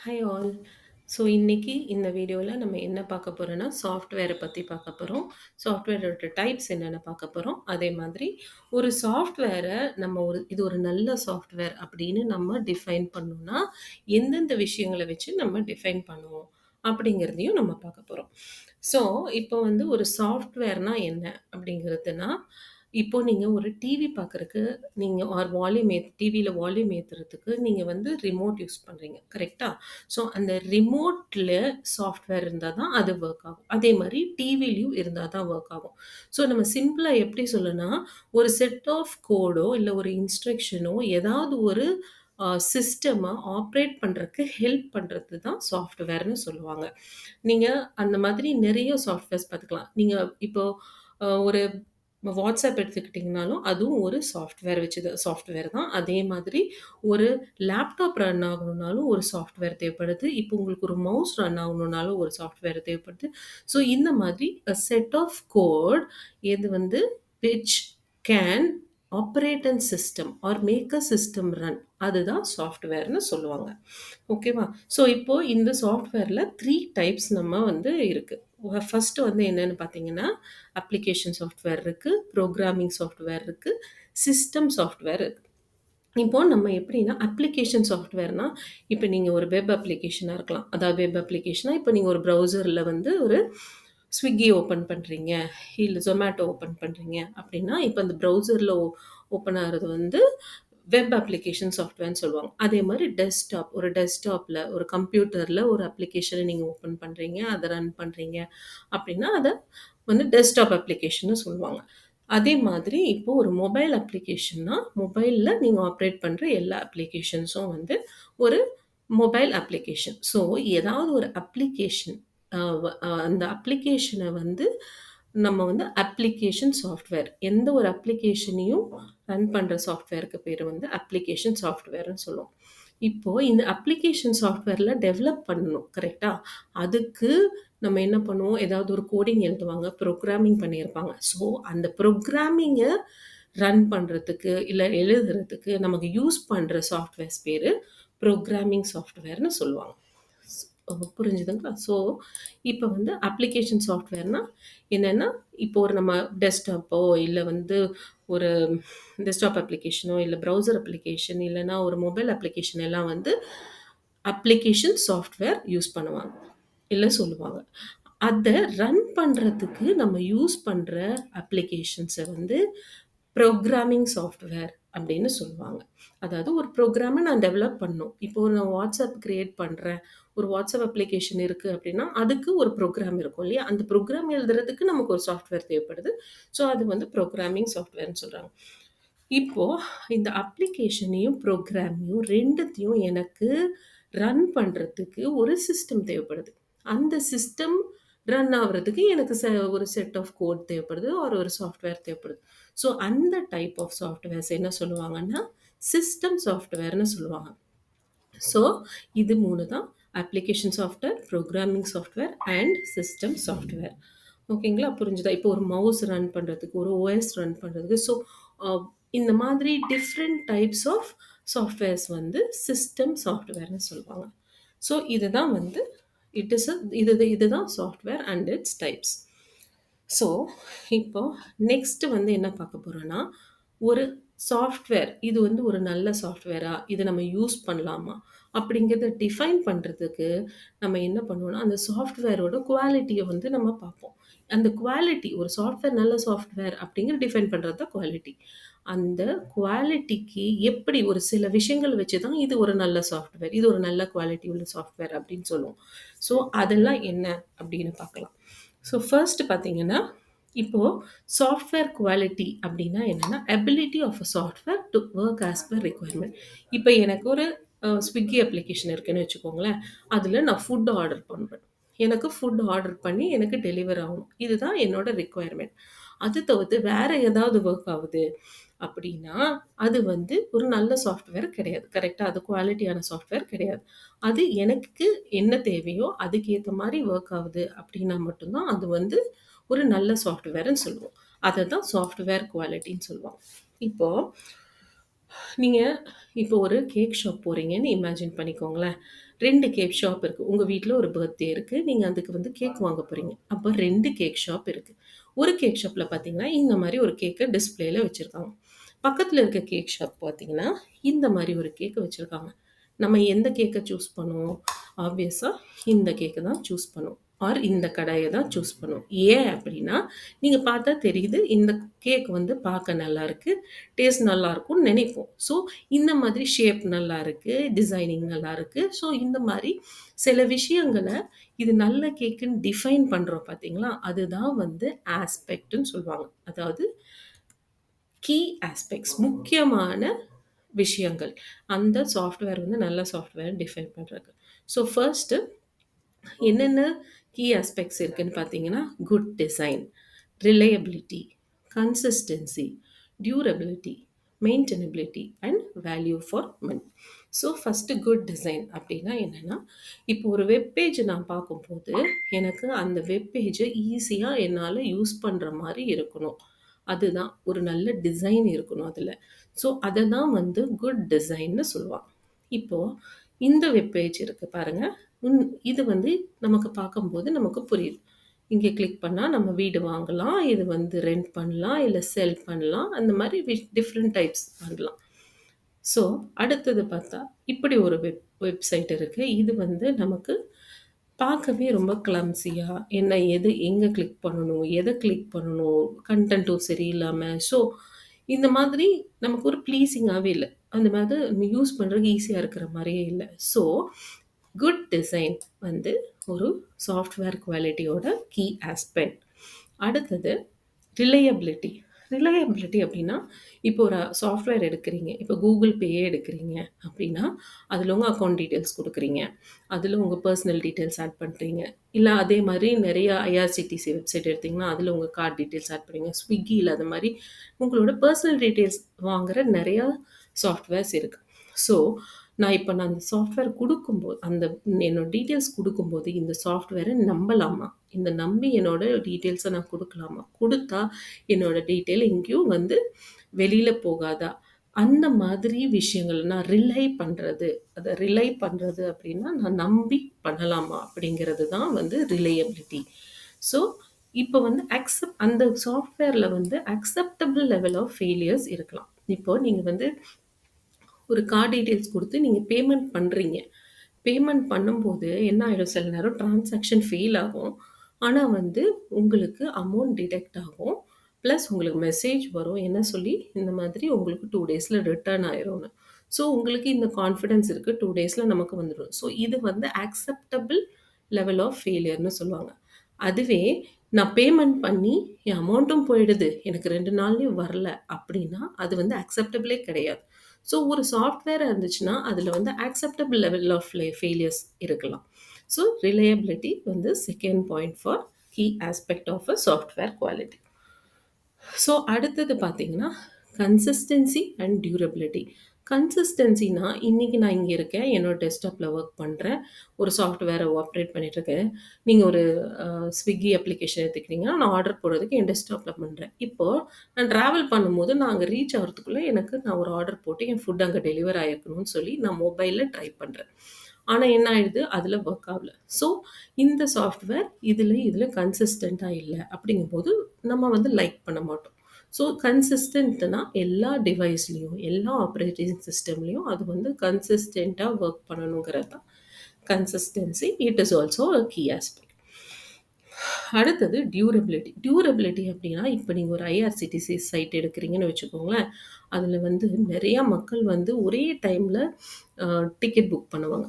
Hi all. So இன்னைக்கு இந்த வீடியோவில் நம்ம என்ன பார்க்க போகிறோன்னா சாஃப்ட்வேரை பற்றி பார்க்க போகிறோம். சாஃப்ட்வேரோட டைப்ஸ் என்னென்னு பார்க்க போகிறோம். அதே மாதிரி ஒரு சாஃப்ட்வேரை நம்ம இது ஒரு நல்ல சாஃப்ட்வேர் அப்படின்னு நம்ம டிஃபைன் பண்ணோம்னா எந்தெந்த விஷயங்களை வச்சு நம்ம டிஃபைன் பண்ணுவோம் அப்படிங்கிறதையும் நம்ம பார்க்க போகிறோம். ஸோ இப்போ வந்து ஒரு சாஃப்ட்வேர்னா என்ன அப்படிங்கிறதுனா, இப்போ நீங்க ஒரு டிவி பார்க்கறக்கு, நீங்க வால்யூம் டிவியில வால்யூம் ஏத்துறதுக்கு நீங்க வந்து ரிமோட் யூஸ் பண்றீங்க. கரெக்ட்டா? ஸோ அந்த ரிமோட்ல சாஃப்ட்வேர் இருந்தா தான் அது வொர்க் ஆகும். அதே மாரி டிவிலயும் இருந்தா தான் வொர்க் ஆகும். ஸோ நம்ம சிம்பிளா எப்படி சொல்லணும்னா, ஒரு செட் ஆஃப் கோடோ இல்ல ஒரு இன்ஸ்ட்ரக்ஷனோ ஏதாவது ஒரு சிஸ்டம ஆப்பரேட் பண்றதுக்கு ஹெல்ப் பண்றது தான் சாஃப்ட்வேர்ன்னு சொல்லுவாங்க. நீங்க அந்த மாதிரி நெறைய சாஃப்ட்வேர்ஸ் பார்த்துக்கலாம். நீங்க இப்போ ஒரு WhatsApp எடுத்துக்கிட்டீங்கனாலும், அதுவும் ஒரு சாஃப்ட்வேர் தான். அதே மாதிரி ஒரு லேப்டாப் ரன் ஆகணும்னாலும் ஒரு சாஃப்ட்வேர் தேவைப்படுது. இப்போ உங்களுக்கு ஒரு மவுஸ் ரன் ஆகணும்னாலும் ஒரு சாஃப்ட்வேர் தேவைப்படுது. ஸோ இந்த மாதிரி செட் ஆஃப் கோட் எது வந்து which can operate an system or make a system run. அதுதான் சாஃப்ட்வேர்ன்னு சொல்லுவாங்க. ஓகேவா? ஸோ இப்போ இந்த சாஃப்ட்வேர்ல 3 டைப்ஸ் நம்ம வந்து இருக்கு. ஃபர்ஸ்ட் வந்து என்னன்னு பார்த்தீங்கன்னா, அப்ளிகேஷன் சாஃப்ட்வேர் இருக்கு, புரோகிராமிங் சாஃப்ட்வேர் இருக்கு, சிஸ்டம் சாஃப்ட்வேர் இருக்கு. இப்போ நம்ம எப்படின்னா, அப்ளிகேஷன் சாஃப்ட்வேர்னா, இப்ப நீங்க ஒரு வெப் அப்ளிகேஷனா இருக்கலாம். அதாவது வெப் அப்ளிகேஷனா, இப்ப நீங்க ஒரு ப்ரௌசர்ல வந்து ஒரு Swiggy ஓப்பன் பண்றீங்க, இல்ல Zomato ஓப்பன் பண்றீங்க அப்படின்னா, இப்ப அந்த ப்ரௌசர்ல ஓப்பன் ஆகுறது வந்து வெப் அப்ளிகேஷன் சாஃப்ட்வேர்ன்னு சொல்லுவாங்க. அதே மாரி டெஸ்க்டாப்ல, ஒரு கம்ப்யூட்டர்ல ஒரு அப்ளிகேஷன நீங்க ஓப்பன் பண்றீங்க, அத ரன் பண்றீங்க அப்படின்னா, அத வந்து டெஸ்க்டாப் அப்ளிகேஷன்னு சொல்லுவாங்க. அதே மாதிரி இப்போ ஒரு மொபைல் அப்ளிகேஷன்னா, மொபைல்ல நீங்க ஆப்பரேட் பண்ற எல்லா அப்ளிகேஷன்ஸும் வந்து ஒரு மொபைல் அப்ளிகேஷன். ஸோ ஏதாவது ஒரு அப்ளிகேஷன் அந்த அப்ளிகேஷன வந்து நம்ம வந்து அப்ளிகேஷன் சாஃப்ட்வேர். எந்த ஒரு அப்ளிகேஷனையும் ரன் பண்ற சாஃப்ட்வேருக்கு பேரு வந்து அப்ளிகேஷன் சாஃப்ட்வேர்ன்னு சொல்லுவோம். இப்போ இந்த அப்ளிகேஷன் சாஃப்ட்வேர்ல டெவலப் பண்ணணும். கரெக்ட்டா? அதுக்கு நம்ம என்ன பண்ணுவோம், ஏதாவது ஒரு கோடிங் எழுதுவாங்க, புரோகிராமிங் பண்ணியிருப்பாங்க. ஸோ அந்த புரோகிராமிங்க ரன் பண்றதுக்கு, இல்ல எழுதுறதுக்கு நமக்கு யூஸ் பண்ற சாஃப்ட்வேர்ஸ் பேரு புரோகிராமிங் சாஃப்ட்வேர்ன்னு சொல்லுவாங்க. ஸ் புரிஞ்சுதுங்களா? ஸோ இப்ப வந்து அப்ளிகேஷன் சாஃப்ட்வேர்னா என்னன்னா, இப்போ ஒரு நம்ம டெஸ்க்டாப்போ, இல்ல வந்து ஒரு டெஸ்க்டாப் அப்ளிகேஷனோ, இல்ல ப்ரௌசர் அப்ளிகேஷன், இல்லன்னா ஒரு மொபைல் அப்ளிகேஷன் எல்லாம் வந்து அப்ளிகேஷன் சாஃப்ட்வேர் யூஸ் பண்ணுவாங்க. இல்ல சொல்லுவாங்க. அத ரன் பண்றதுக்கு நம்ம யூஸ் பண்ற அப்ளிகேஷன்ஸ வந்து புரோகிராமிங் சாஃப்ட்வேர் அப்படின்னு சொல்லுவாங்க. அதாவது ஒரு ப்ரோகிராம நான் டெவலப் பண்ணணும். இப்போ நான் WhatsApp கிரியேட் பண்றேன். ஒரு WhatsApp அப்ளிகேஷன் இருக்கு அப்படின்னா, அதுக்கு ஒரு ப்ரோகிராம் இருக்கும் இல்லையா? அந்த ப்ரோகிராம் எழுதுறதுக்கு நமக்கு ஒரு சாஃப்ட்வேர் தேவைப்படுது. ஸோ அது வந்து புரோகிராமிங் சாஃப்ட்வேர்ன்னு சொல்றாங்க. இப்போ இந்த அப்ளிகேஷனையும், புரோகிராமையும் 2த்தையும் எனக்கு ரன் பண்றதுக்கு ஒரு சிஸ்டம் தேவைப்படுது. அந்த சிஸ்டம் ரன் ஆவறதுக்கு எனக்கு ஒரு செட் ஆஃப் கோட் தேவைப்படுது. ஒரு சாஃப்ட்வேர் தேவைப்படுது. ஸோ அந்த டைப் ஆஃப் சாஃப்ட்வேர்ஸ் என்ன சொல்லுவாங்கன்னா, சிஸ்டம் சாஃப்ட்வேர்ன்னு சொல்லுவாங்க. ஸோ இது 3 தான் application software, programming software and system software. ஓகேங்களா? புரிஞ்சுதா? இப்போ ஒரு மவுஸ் ரன் பண்றதுக்கு, ஒரு ஓஎஸ் ரன் பண்றதுக்கு, ஸோ அ இந்த மாதிரி டிஃபரெண்ட் டைப்ஸ் ஆஃப் சாஃப்ட்வேர்ஸ் வந்து சிஸ்டம் சாஃப்ட்வேர்ன்னு சொல்லுவாங்க. ஸோ இதுதான் வந்து இட் இஸ் அ இதுதான் software and it's types. So, இப்போ நெக்ஸ்ட் வந்து என்ன பார்க்க போறோம்னா, ஒரு சாஃப்ட்வேர் இது வந்து ஒரு நல்ல சாஃப்ட்வேரா? இத நம்ம யூஸ் பண்ணலாமா? அப்படிங்கிறத டிஃபைன் பண்றதுக்கு நம்ம என்ன பண்ணுவோம்னா, அந்த சாஃப்ட்வேரோட குவாலிட்டிய வந்து நம்ம பார்ப்போம். அந்த குவாலிட்டி ஒரு சாஃப்ட்வேர் நல்ல சாஃப்ட்வேர் அப்படிங்கிற டிஃபைன் பண்றது தான் குவாலிட்டி. அந்த குவாலிட்டிக்கு எப்படி ஒரு சில விஷயங்கள் வச்சு தான் இது ஒரு நல்ல சாஃப்ட்வேர். இது ஒரு நல்ல குவாலிட்டி உள்ள சாஃப்ட்வேர் அப்படின்னு சொல்லுவோம். ஸோ, அதெல்லாம் என்ன அப்படின்னு பார்க்கலாம். ஸோ ஃபர்ஸ்ட் பார்த்தீங்கன்னா, இப்போ சாஃப்ட்வேர் குவாலிட்டி அப்டின்னா என்னன்னா, ability of a software to work as per requirement. இப்ப எனக்கு ஒரு Swiggy அப்ளிகேஷன் இருக்குன்னு வச்சுக்கோங்களேன். அதுல நான் ஃபுட் ஆர்டர் பண்றேன். எனக்கு ஃபுட் ஆர்டர் பண்ணி எனக்கு டெலிவர் ஆகணும். இதுதான் என்னோட ரிக்வயர்மென்ட். அது தவிர்த்து வேற ஏதாவது வொர்க் ஆவுது அப்டின்னா, அது வந்து ஒரு நல்ல சாஃப்ட்வேர் கிடையாது. கரெக்ட்டா? அது குவாலிட்டியான சாஃப்ட்வேர் கிடையாது. அது எனக்கு என்ன தேவையோ அதுக்கு ஏத்த மாரி வொர்க் ஆவுது அப்டின்னா மட்டும் தான் அது வந்து ஒரு நல்ல சாஃப்ட்வேர்ன்னு சொல்லுவோம். அததான் சாஃப்ட்வேர் குவாலிட்டின்னு சொல்லுவோம். இப்போ நீங்க இப்போ ஒரு கேக் ஷாப் போறீங்கன்னு இமேஜின் பண்ணிக்கோங்களேன். 2 கேக் ஷாப் இருக்கு. உங்க வீட்ல ஒரு பர்த்டே இருக்கு. நீங்க அதுக்கு வந்து கேக் வாங்க போறீங்க. அப்ப 2 கேக் ஷாப் இருக்கு. ஒரு கேக் ஷாப்ல பார்த்தீங்கன்னா, இந்த மாரி ஒரு கேக்க டிஸ்ப்ளேல வச்சிருக்காங்க. பக்கத்துல இருக்க கேக் ஷாப் பார்த்தீங்கன்னா, இந்த மாரி ஒரு கேக்க வச்சிருக்காங்க. நம்ம எந்த கேக்க சூஸ் பண்ணுவோம்? ஆப்வியஸா இந்த கேக்க தான் சூஸ் பண்ணுவோம். ஆர் இந்த கடைய தான் சூஸ் பண்ணுவோம். ஏன் அப்டின்னா, நீங்க பார்த்தா தெரியுது இந்த கேக் வந்து பார்க்க நல்லாருக்கு. டேஸ்ட் நல்லாருக்கும்னு நெனைப்போம். ஸோ, இந்த மாதிரி ஷேப் நல்லாருக்கு, டிசைனிங் நல்லாருக்கு. ஸோ, இந்த மாரி சில விஷயங்கள இது நல்ல கேக்குன்னு டிஃபைன் பண்றோம் பார்த்தீங்களா? அதுதான் வந்து ஆஸ்பெக்ட்ன்னு சொல்லுவாங்க. அதாவது கீ ஆஸ்பெக்ட்ஸ் முக்கியமான விஷயங்கள். அந்த சாஃப்ட்வேர் வந்து நல்ல சாஃப்ட்வேர் டிஃபைன் பண்றதுக்கு. ஸோ, ஃபர்ஸ்ட்டு என்னென்ன கீ ஆஸ்பெக்ட்ஸ் இருக்குன்னு பார்த்தீங்கன்னா, good design, reliability, consistency, durability, maintainability and value for money. So first good design அப்படின்னா என்னென்னா, இப்போ ஒரு வெப் பேஜ் நான் பார்க்கும்போது, எனக்கு அந்த வெப் பேஜை ஈஸியாக என்னால் யூஸ் பண்ணுற மாதிரி இருக்கணும். அதுதான் ஒரு நல்ல டிசைன் இருக்கணும் அதில். ஸோ அதை தான் வந்து குட் டிசைன்னு சொல்லுவாங்க. இப்போ இந்த வெப் பேஜ் இருக்கு பாருங்க. உன் இது வந்து நமக்கு பார்க்கும்போது நமக்கு புரியுது. இங்கே கிளிக் பண்ணா நம்ம வீடு வாங்கலாம். இது வந்து ரெண்ட் பண்ணலாம், இல்ல செல் பண்ணலாம். அந்த மாரி டிஃபரெண்ட் டைப்ஸ் பண்ணலாம். ஸோ, அடுத்தது பார்த்தா, இப்படி ஒரு வெப்சைட் இருக்கு. இது வந்து நமக்கு பார்க்கவே ரொம்ப கிளம்ஸியா, என்ன எது எங்க கிளிக் பண்ணணும்? எத கிளிக் பண்ணணும்? கன்டென்ட்டும் சரியில்லாம, ஸோ இந்த மாதிரி நமக்கு ஒரு ப்ளீஸிங்காவே இல்ல. அந்த மாதிரி நம்ம யூஸ் பண்றதுக்கு ஈஸியா இருக்கிற மாரியே இல்ல. ஸோ, குட் டிசைன் வந்து ஒரு சாஃப்ட்வேர் குவாலிட்டியோட கீ ஆஸ்பெக்ட். அடுத்தது ரிலையபிலிட்டி. ரிலையபிலிட்டி அப்படின்னா, இப்போ ஒரு சாஃப்ட்வேர் எடுக்கிறீங்க. இப்போ Google Payயே எடுக்கிறீங்க அப்படின்னா, அதில உங்க அக்கவுண்ட் டீட்டெயில்ஸ் குடுக்குறீங்க. அதில உங்க பெர்சனல் டீட்டெயில்ஸ் ஆட் பண்றீங்க. இல்ல அதே மாரி நெறைய ஐஆர்சிடிசி வெப்சைட் எடுத்தீங்கன்னா, அதில உங்க கார்ட் டீட்டெயில்ஸ் ஆட் பண்ணுவீங்க. Swiggyல அது மாரி உங்களோட பெர்சனல் டீட்டெயில்ஸ் வாங்குற நெறையா சாஃப்ட்வேர்ஸ் இருக்கு. ஸோ, நான் அந்த சாஃப்ட்வேர் குடுக்கும்போது அந்த என்னோட டீட்டெயில்ஸ் குடுக்கும்போது, இந்த சாஃப்ட்வேர நம்பலாமா? இந்த நம்பி என்னோட டீட்டெயில்ஸ நான் குடுக்கலாமா? குடுத்தா என்னோட டீட்டெயில் எங்கேயும் வந்து வெளியில போகாதா? அந்த மாதிரி விஷயங்கள் நான் ரிலை பண்றது அப்படின்னா, நான் நம்பி பண்ணலாமா? அப்படிங்கிறது தான் வந்து ரிலையபிலிட்டி. ஸோ, இப்ப வந்து அந்த சாஃப்ட்வேர்ல வந்து அக்செப்டபிள் லெவல் ஆஃப் ஃபெயிலியர்ஸ் இருக்கலாம். இப்போ நீங்க வந்து ஒரு கார்ட் டீட்டெயில்ஸ் குடுத்து நீங்க பேமெண்ட் பண்றீங்க. பேமெண்ட் பண்ணும்போது என்ன ஆயிடும் சில நேரம் டிரான்சாக்ஷன் ஃபெயில் ஆகும். ஆனா வந்து உங்களுக்கு அமௌண்ட் டிடக்ட் ஆகும். பிளஸ் உங்களுக்கு மெசேஜ் வரும். என்ன சொல்லி, இந்த மாதிரி உங்களுக்கு 2 டேஸ்ல ரிட்டர்ன் ஆயிரும்னு. ஸோ உங்களுக்கு இந்த கான்ஃபிடன்ஸ் இருக்கு. 2 டேஸ்ல நமக்கு வந்துரும். ஸோ இது வந்து அக்செப்டபிள் லெவல் ஆஃப் ஃபெயிலியர்ன்னு சொல்லுவாங்க. அதுவே நான் பேமெண்ட் பண்ணி என் அமௌண்ட்டும் போயிடுது. எனக்கு 2 நாள்லயும் வரல அப்படின்னா, அது வந்து அக்செப்டபிளே கிடையாது. ஸோ ஒரு சாஃப்ட்வேர் இருந்துச்சுன்னா, அதில வந்து அக்செப்டபிள் லெவல் ஆஃப் ஃபெயிலியர்ஸ் இருக்கலாம். ஸோ ரிலையபிலிட்டி வந்து second point for key aspect of a software quality. So அடுத்தது பார்த்தீங்கன்னா, கன்சிஸ்டன்சி அண்ட் டியூரபிலிட்டி. கன்சிஸ்டன்சினா, இன்னைக்கு நான் இங்க இருக்கேன். என்னோட டெஸ்க்டாப்ல வொர்க் பண்றேன். ஒரு சாஃப்ட்வேர ஆப்பரேட் பண்ணிட்டுருக்கேன். நீங்க ஒரு Swiggy அப்ளிகேஷன் எடுத்துக்கிட்டீங்கன்னா, நான் ஆர்டர் போடுறதுக்கு என் டெஸ்க்டாப்ல பண்றேன். இப்போ நான் டிராவல் பண்ணும்போது, நான் அங்க ரீச் ஆகுறதுக்குள்ள நான் ஒரு ஆர்டர் போட்டு என் ஃபுட் அங்க டெலிவர் ஆயிருக்கணும்னு சொல்லி நான் மொபைல்ல ட்ரை பண்றேன். ஆனா என்ன ஆயிடுது? அதுல வொர்க் ஆகல. ஸோ இந்த சாஃப்ட்வேர் இதுல கன்சிஸ்டன்ட்டா இல்ல. அப்படிங்கும்போது நம்ம வந்து லைக் பண்ண மாட்டோம். ஸோ கன்சிஸ்டன்ட்னா எல்லா டிவைஸ்லயும், எல்லா ஆப்பரேட்டிங் சிஸ்டம்லயும் அது வந்து கன்சிஸ்டன்ட்டா வொர்க் பண்ணணுங்கிறது தான் consistency. It is also a key aspect. அடுத்தது டியூரபிலிட்டி. டியூரபிலிட்டி அப்படின்னா, இப்ப நீங்க ஒரு ஐஆர்சிடிசி சைட் எடுக்கிறீங்கன்னு வச்சுக்கோங்களேன். அதுல வந்து நெறைய மக்கள் வந்து ஒரே டைம்ல டிக்கெட் புக் பண்ணுவாங்க.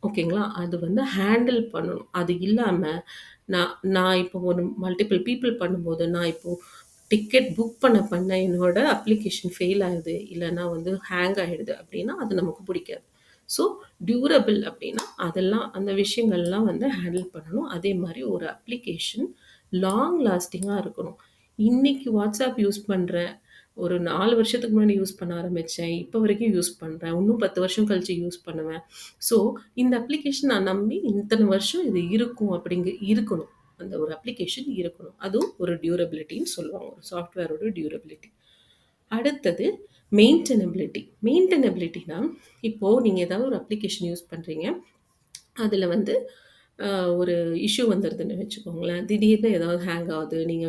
ஓகேங்களா? அது வந்து ஹேண்டில் பண்ணணும். அது இல்லாம நான் நான் இப்போ ஒரு மல்டிபிள் பீப்பிள் பண்ணும்போது, நான் இப்போ டிக்கெட் புக் பண்ண என்னோட அப்ளிகேஷன் ஃபெயில் ஆகுது. இல்லன்னா வந்து ஹேங் ஆயிடுது அப்படின்னா, அது நமக்கு புடிக்காது. ஸோ டியூரபிள் அப்படின்னா, அதெல்லாம் அந்த விஷயங்கள்லாம் வந்து ஹேண்டில் பண்ணணும். அதே மாரி ஒரு அப்ளிகேஷன் லாங் லாஸ்டிங்கா இருக்கணும். இன்னைக்கு WhatsApp யூஸ் பண்றேன். ஒரு 4 வருஷத்துக்கு முன்னாடி யூஸ் பண்ண ஆரம்பிச்சேன். இப்ப வரைக்கும் யூஸ் பண்றேன். இன்னும் 10 வருஷம் கழிச்சு யூஸ் பண்ணுவேன். ஸோ இந்த அப்ளிகேஷன் நான் நம்பி இத்தன வருஷம் இது இருக்கும் இருக்கணும். அந்த ஒரு அப்ளிகேஷன் இருக்கணும். அதுவும் ஒரு டியூரபிலிட்டின்னு சொல்லுவாங்க. ஒரு சாஃப்ட்வேரோட டியூரபிலிட்டி. அடுத்தது மெயின்டெனபிலிட்டினா, இப்போ நீங்க ஏதாவது ஒரு அப்ளிகேஷன் யூஸ் பண்றீங்க. அதுல வந்து ஒரு இஷ்யூ வந்துருதுன்னு வச்சுக்கோங்களேன். திடீர்னு ஏதாவது ஹேங் ஆகுது. நீங்க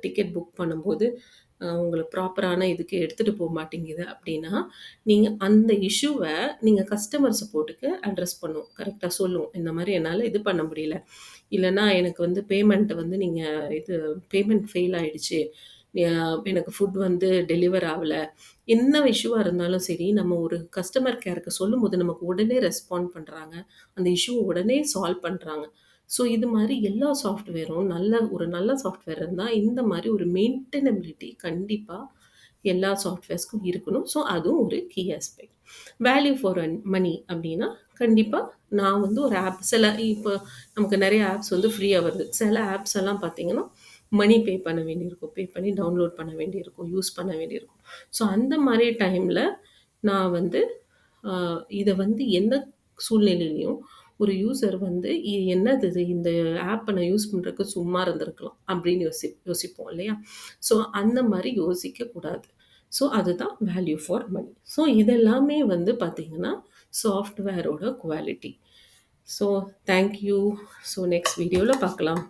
டிக்கெட் புக் பண்ணும்போது, உங்களுக்கு ப்ராப்பரான இதுக்கு எடுத்துட்டு மாட்டேங்குது அப்டின்னா, நீங்க அந்த இஷ்யூவ நீங்க கஸ்டமர் சப்போர்ட்டுக்கு அட்ரஸ் பண்ணும். கரெக்ட்டா சொல்லும். இந்த மாரி என்னால இது பண்ண முடியல. இல்லன்னா எனக்கு வந்து பேமெண்ட் வந்து நீங்க இது பேமெண்ட் ஃபெயில் ஆயிடுச்சு. எனக்கு ஃபுட் வந்து டெலிவர் ஆவல. என்ன இஷ்யூவா இருந்தாலும் சரி, நம்ம ஒரு கஸ்டமர் கேருக்கு சொல்லும்போது நமக்கு உடனே ரெஸ்பாண்ட் பண்றாங்க. அந்த இஷ்யூவ உடனே சால்வ் பண்றாங்க. ஸோ இது மாரி எல்லா சாஃப்ட்வேரும் நல்ல சாஃப்ட்வேர் இருந்தா, இந்த மாரி ஒரு மெயின்டெனபிலிட்டி கண்டிப்பா எல்லா சாஃப்ட்வேர்ஸ்க்கும் இருக்கணும். ஸோ அதுவும் ஒரு key aspect. Value for money அப்டின்னா, கண்டிப்பா நான் வந்து ஒரு ஆப் இப்போ நமக்கு நெறைய ஆப்ஸ் வந்து ஃப்ரீயா வருது. சில ஆப்ஸ் எல்லாம் பார்த்தீங்கன்னா, மணி பே பண்ண வேண்டியிருக்கும். பே பண்ணி டவுன்லோட் பண்ண வேண்டியிருக்கும். யூஸ் பண்ண வேண்டியிருக்கும். ஸோ அந்த மாரி டைம்ல நான் வந்து அ இத வந்து எந்த சூழ்நிலையிலயும் ஒரு யூசர் வந்து என்னது இது? இந்த ஆப்ப நான் யூஸ் பண்றதுக்கு சும்மா இருந்திருக்கலாம். அப்படின்னு யோசிப்போம் இல்லையா? ஸோ அந்த மாரி யோசிக்கக் கூடாது. ஸோ அதுதான் வேல்யூ ஃபார் மனி. ஸோ இதெல்லாமே வந்து பார்த்தீங்கன்னா, சாஃப்ட்வேரோட quality. So thank you. So next வீடியோல பார்க்கலாம்.